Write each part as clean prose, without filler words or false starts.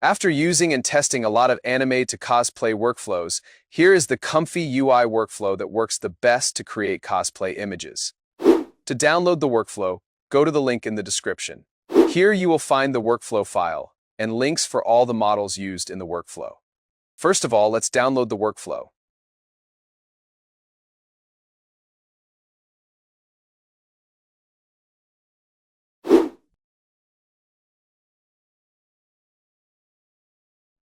After using and testing a lot of anime to cosplay workflows, here is the ComfyUI workflow that works the best to create cosplay images. To download the workflow, go to the link in the description. Here you will find the workflow file and links for all the models used in the workflow. First of all, let's download the workflow.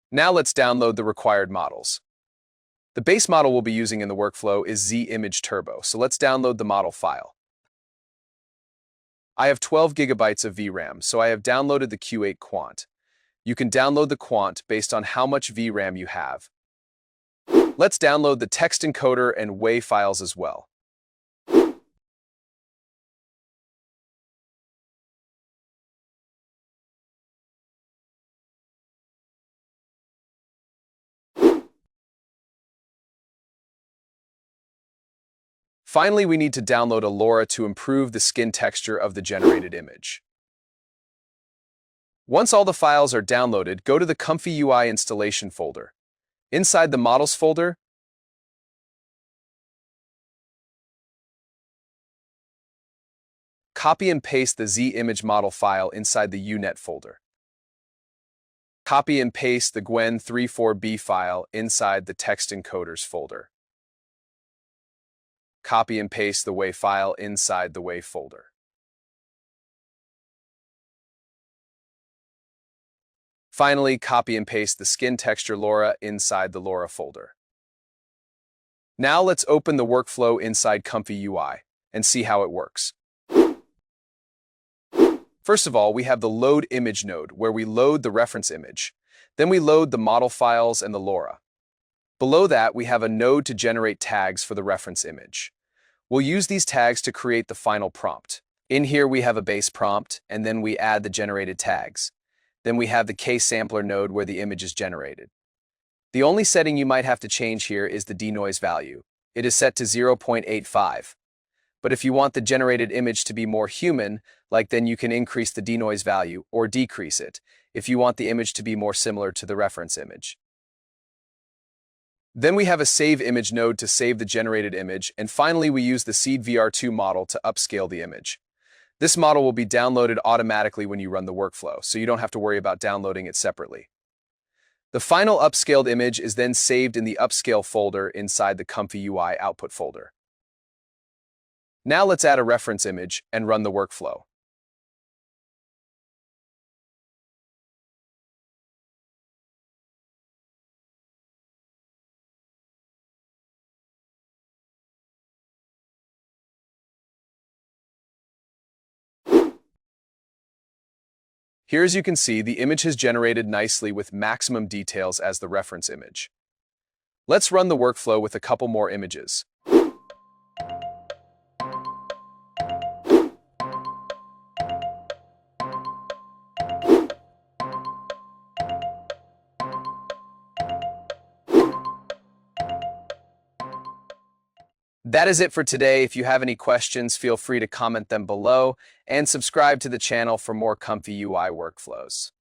Now let's download the required models. The base model we'll be using in the workflow is Z-Image Turbo, so let's download the model file. I have 12 gigabytes of VRAM, so I have downloaded the Q8 Quant. You can download the Quant based on how much VRAM you have. Let's download the text encoder and WAV files as well. Finally, we need to download a LoRa to improve the skin texture of the generated image. Once all the files are downloaded, go to the ComfyUI installation folder. Inside the Models folder, copy and paste the Z-Image model file inside the UNet folder. Copy and paste the Gwen34B file inside the text encoders folder. Copy and paste the WAV file inside the WAV folder. Finally, copy and paste the skin texture LoRa inside the LoRa folder. Now let's open the workflow inside ComfyUI and see how it works. First of all, we have the Load Image node, where we load the reference image. Then we load the model files and the LoRa. Below that, we have a node to generate tags for the reference image. We'll use these tags to create the final prompt. In here, we have a base prompt, and then we add the generated tags. Then we have the K-sampler node where the image is generated. The only setting you might have to change here is the denoise value. It is set to 0.85. But if you want the generated image to be more human, then you can increase the denoise value or decrease it if you want the image to be more similar to the reference image. Then we have a Save Image node to save the generated image, and finally we use the Seed VR2 model to upscale the image. This model will be downloaded automatically when you run the workflow, so you don't have to worry about downloading it separately. The final upscaled image is then saved in the Upscale folder inside the ComfyUI output folder. Now let's add a reference image and run the workflow. Here, as you can see, the image has generated nicely with maximum details as the reference image. Let's run the workflow with a couple more images. That is it for today. If you have any questions, feel free to comment them below and subscribe to the channel for more ComfyUI workflows.